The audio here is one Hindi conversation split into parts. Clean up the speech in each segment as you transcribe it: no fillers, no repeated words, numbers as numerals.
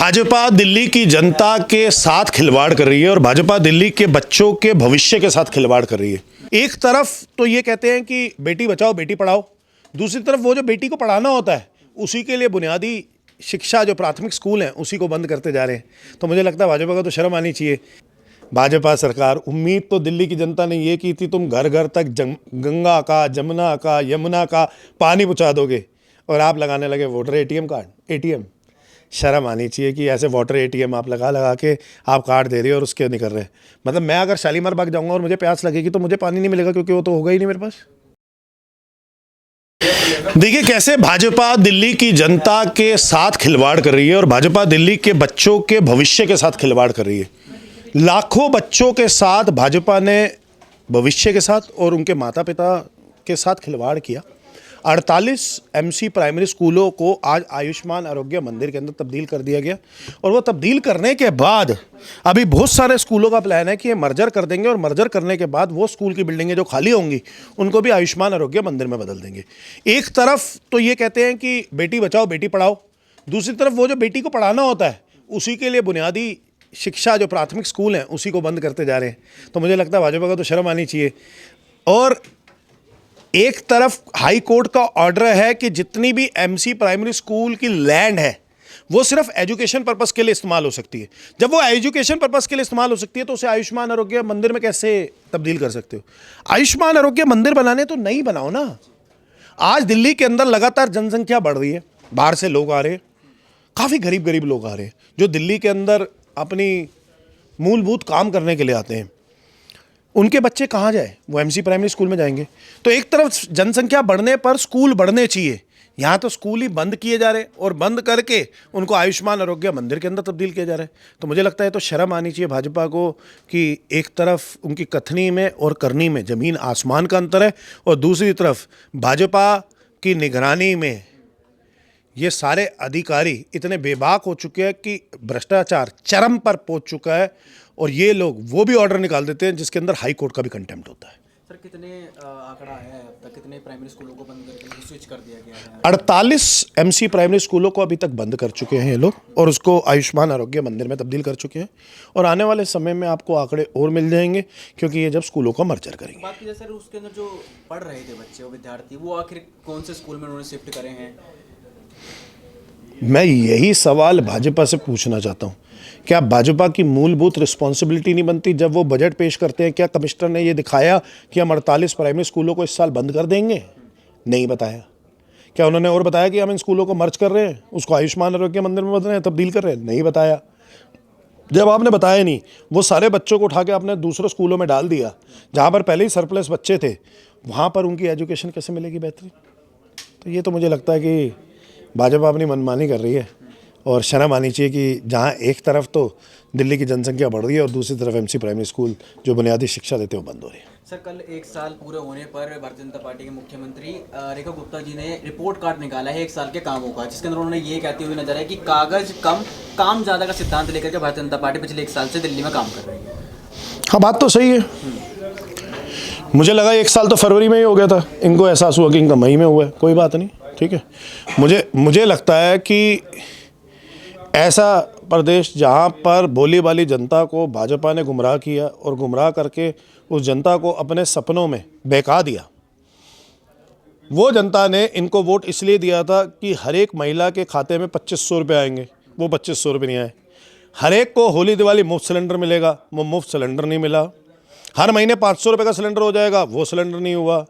भाजपा दिल्ली की जनता के साथ खिलवाड़ कर रही है और भाजपा दिल्ली के बच्चों के भविष्य के साथ खिलवाड़ कर रही है। एक तरफ तो ये कहते हैं कि बेटी बचाओ बेटी पढ़ाओ, दूसरी तरफ वो जो बेटी को पढ़ाना होता है उसी के लिए बुनियादी शिक्षा जो प्राथमिक स्कूल हैं उसी को बंद करते जा रहे हैं। तो मुझे लगता है भाजपा को तो शर्म आनी चाहिए। भाजपा सरकार, उम्मीद तो दिल्ली की जनता ने ये की थी तुम घर घर तक गंगा का, जमुना का, यमुना का पानी पहुँचा दोगे और आप लगाने लगे वोटर एटीएम कार्ड। एटीएम शर्म आनी चाहिए कि ऐसे वाटर एटीएम आप लगा के आप कार्ड दे रहे हो और उसके नहीं कर रहे। मतलब मैं अगर शालीमार बाग जाऊंगा और मुझे प्यास लगेगी तो मुझे पानी नहीं मिलेगा क्योंकि वो तो होगा ही नहीं मेरे पास। देखिए कैसे भाजपा दिल्ली की जनता के साथ खिलवाड़ कर रही है और भाजपा दिल्ली के बच्चों के भविष्य के साथ खिलवाड़ कर रही है। लाखों बच्चों के साथ भाजपा ने भविष्य के साथ और उनके माता पिता के साथ खिलवाड़ किया। 48 एमसी प्राइमरी स्कूलों को आज आयुष्मान आरोग्य मंदिर के अंदर तब्दील कर दिया गया और वो तब्दील करने के बाद अभी बहुत सारे स्कूलों का प्लान है कि ये मर्जर कर देंगे और मर्जर करने के बाद वो स्कूल की बिल्डिंगें जो खाली होंगी उनको भी आयुष्मान आरोग्य मंदिर में बदल देंगे। एक तरफ तो ये कहते हैं कि बेटी बचाओ बेटी पढ़ाओ, दूसरी तरफ वो जो बेटी को पढ़ाना होता है उसी के लिए बुनियादी शिक्षा जो प्राथमिक स्कूल हैं उसी को बंद करते जा रहे हैं। तो मुझे लगता है भाजपा को तो शर्म आनी चाहिए। और एक तरफ हाई कोर्ट का ऑर्डर है कि जितनी भी एमसी प्राइमरी स्कूल की लैंड है वो सिर्फ एजुकेशन पर्पस के लिए इस्तेमाल हो सकती है। जब वो एजुकेशन पर्पस के लिए इस्तेमाल हो सकती है तो उसे आयुष्मान आरोग्य मंदिर में कैसे तब्दील कर सकते हो? आयुष्मान आरोग्य मंदिर बनाने तो नहीं बनाओ ना। आज दिल्ली के अंदर लगातार जनसंख्या बढ़ रही है, बाहर से लोग आ रहे हैं, काफ़ी गरीब गरीब लोग आ रहे हैं जो दिल्ली के अंदर अपनी मूलभूत काम करने के लिए आते हैं। उनके बच्चे कहाँ जाए? वो एमसी प्राइमरी स्कूल में जाएंगे। तो एक तरफ जनसंख्या बढ़ने पर स्कूल बढ़ने चाहिए, यहाँ तो स्कूल ही बंद किए जा रहे हैं और बंद करके उनको आयुष्मान आरोग्य मंदिर के अंदर तब्दील किया जा रहा है। तो मुझे लगता है तो शर्म आनी चाहिए भाजपा को कि एक तरफ उनकी कथनी में और करनी में ज़मीन आसमान का अंतर है और दूसरी तरफ भाजपा की निगरानी में ये सारे अधिकारी इतने बेबाक हो चुके हैं कि भ्रष्टाचार चरम पर पहुंच चुका है और ये लोग वो भी ऑर्डर निकाल देते हैं जिसके अंदर हाई कोर्ट का भी कंटेम्प्ट होता है। सर कितने आंकड़ा है अब तक, कितने प्राइमरी स्कूलों को बंद करके स्विच कर दिया गया है? 48 एमसी प्राइमरी स्कूलों को अभी तक बंद कर चुके हैं ये लोग और उसको आयुष्मान आरोग्य मंदिर में तब्दील कर चुके हैं और आने वाले समय में आपको आंकड़े और मिल जाएंगे क्योंकि ये जब स्कूलों का मर्जर करेंगे। बात की सर उसके अंदर जो पढ़ रहे थे बच्चे, वो विद्यार्थी, वो आखिर कौन से स्कूल में उन्होंने शिफ्ट करे हैं? मैं यही सवाल भाजपा से पूछना चाहता हूँ, क्या भाजपा की मूलभूत रिस्पॉन्सिबिलिटी नहीं बनती जब वो बजट पेश करते हैं? क्या कमिश्नर ने ये दिखाया कि हम 48 प्राइमरी स्कूलों को इस साल बंद कर देंगे? नहीं बताया। क्या उन्होंने और बताया कि हम इन स्कूलों को मर्ज कर रहे हैं, उसको आयुष्मान आरोग्य मंदिर में बदल रहे हैं, तब्दील कर रहे हैं? नहीं बताया। जब आपने बताया नहीं, वो सारे बच्चों को उठा के आपने दूसरे स्कूलों में डाल दिया जहाँ पर पहले ही सरप्लस बच्चे थे, वहाँ पर उनकी एजुकेशन कैसे मिलेगी बेहतरीन? तो ये तो मुझे लगता है कि भाजपा अपनी मनमानी कर रही है और शर्म आनी चाहिए कि जहाँ एक तरफ तो दिल्ली की जनसंख्या बढ़ रही है और दूसरी तरफ एमसी प्राइमरी स्कूल जो बुनियादी शिक्षा देते हैं वो बंद हो रही है। सर कल 1 साल पूरे होने पर भारतीय जनता पार्टी के मुख्यमंत्री रेखा गुप्ता जी ने रिपोर्ट कार्ड निकाला है 1 साल के कामों का, जिसके अंदर उन्होंने ये कहते हुए नजर आया कि कागज कम काम ज़्यादा का सिद्धांत लेकर के भारतीय जनता पार्टी पिछले 1 साल से दिल्ली में काम कर रही है। हाँ, बात तो सही है। मुझे लगा 1 साल तो फरवरी में ही हो गया था, इनको एहसास हुआ कि इनका मई में हुआ है। कोई बात नहीं, ठीक है। मुझे लगता है कि ऐसा प्रदेश जहाँ पर भोली भाली जनता को भाजपा ने गुमराह किया और गुमराह करके उस जनता को अपने सपनों में बहका दिया, वो जनता ने इनको वोट इसलिए दिया था कि हर एक महिला के खाते में 2500 रुपये आएंगे, वो 2500 रुपये नहीं आए। हर एक को होली दिवाली मुफ्त सिलेंडर मिलेगा, वो मुफ्त सिलेंडर नहीं मिला। हर महीने 500 रुपये का सिलेंडर हो जाएगा, वो सिलेंडर नहीं हुआ।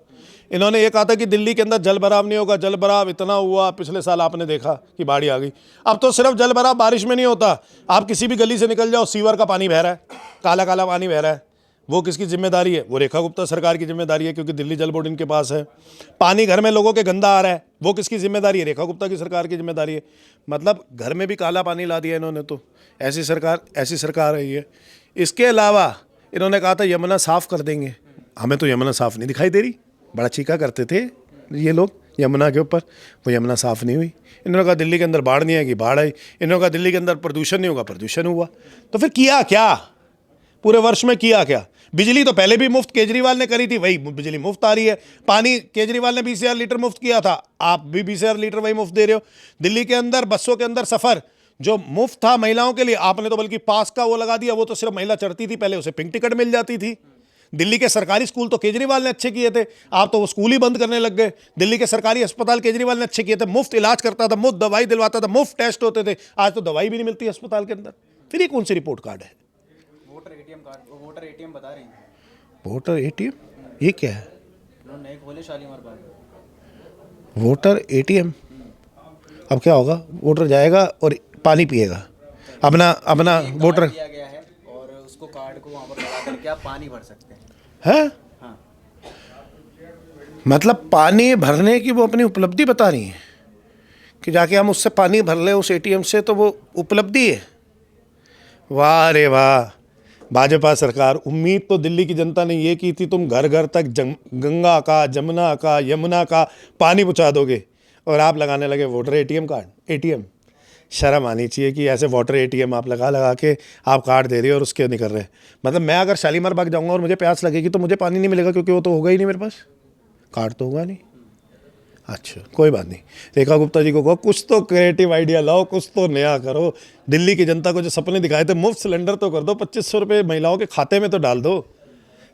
इन्होंने ये कहा था कि दिल्ली के अंदर जल भराव नहीं होगा, जल भराव इतना हुआ, पिछले साल आपने देखा कि बाढ़ आ गई। अब तो सिर्फ जल भराव बारिश में नहीं होता, आप किसी भी गली से निकल जाओ, सीवर का पानी बह रहा है, काला काला पानी बह रहा है। वो किसकी जिम्मेदारी है? वो रेखा गुप्ता सरकार की जिम्मेदारी है क्योंकि दिल्ली जल बोर्ड इनके पास है। पानी घर में लोगों के गंदा आ रहा है, वो किसकी जिम्मेदारी है? रेखा गुप्ता की सरकार की जिम्मेदारी है। मतलब घर में भी काला पानी ला दिया इन्होंने। तो ऐसी सरकार है ये। इसके अलावा इन्होंने कहा था यमुना साफ़ कर देंगे, हमें तो यमुना साफ़ नहीं दिखाई दे रही। बड़ा चीखा करते थे ये लोग यमुना के ऊपर, वो यमुना साफ़ नहीं हुई। इन्होंने कहा दिल्ली के अंदर बाढ़ नहीं आएगी, बाढ़ आई। इन्होंने कहा दिल्ली के अंदर प्रदूषण नहीं होगा, प्रदूषण हुआ। तो फिर किया क्या? पूरे वर्ष में किया क्या? बिजली तो पहले भी मुफ्त केजरीवाल ने करी थी, वही बिजली मुफ्त आ रही है। पानी केजरीवाल ने 20,000 लीटर मुफ्त किया था, आप भी 20,000 लीटर वही मुफ्त दे रहे हो। दिल्ली के अंदर बसों के अंदर सफ़र जो मुफ्त था महिलाओं के लिए, आपने तो बल्कि पास का वो लगा दिया। वो तो सिर्फ महिला चढ़ती थी पहले, उसे पिंक टिकट मिल जाती थी। दिल्ली के सरकारी स्कूल तो केजरीवाल ने अच्छे किए थे, आप तो वो स्कूल ही बंद करने लग गए। दिल्ली के सरकारी अस्पताल केजरीवाल ने अच्छे किए थे, मुफ्त इलाज करता था, मुफ्त दवाई दिलवाता था, मुफ्त टेस्ट होते थे। आज तो दवाई भी नहीं मिलती अस्पताल के अंदर। फिर ये कौन सी रिपोर्ट कार्ड है? Voter ATM card, voter ATM बता रही हैं। वोटर एटीएम, ये क्या है? उन्होंने नए खोले शालीमार बाग। वोटर एटीएम, अब क्या होगा? वोटर जाएगा और पानी पिएगा, अपना अपना वोटर दिया गया है और उसको कार्ड को वहाँ पर लगा करके आप पानी भर सकते हैं। है। हाँ, मतलब पानी भरने की वो अपनी उपलब्धि बता रही है कि जाके हम उससे पानी भर लें उस एटीएम से, तो वो उपलब्धि है। वाह रे वाह, भाजपा सरकार। उम्मीद तो दिल्ली की जनता ने ये की थी तुम घर घर तक गंगा का, जमुना का, यमुना का पानी पहुंचा दोगे, और आप लगाने लगे वोटर एटीएम कार्ड। एटीएम, शर्म आनी चाहिए कि ऐसे वोटर एटीएम आप लगा लगा के आप कार्ड दे रहे हो और उसके नहीं कर रहे। मतलब मैं अगर शालीमार बाग जाऊंगा और मुझे प्यास लगेगी तो मुझे पानी नहीं मिलेगा, क्योंकि वो तो होगा ही नहीं मेरे पास, कार्ड तो होगा नहीं। अच्छा, कोई बात नहीं। रेखा गुप्ता जी को कहो कुछ तो क्रिएटिव आइडिया लाओ, कुछ तो नया करो। दिल्ली की जनता को जो सपने दिखाए थे, मुफ्त सिलेंडर तो कर दो, 2500 रुपये महिलाओं के खाते में तो डाल दो।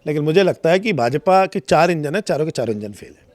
लेकिन मुझे लगता है कि भाजपा के 4 इंजन है, चारों के चारों इंजन फेल है।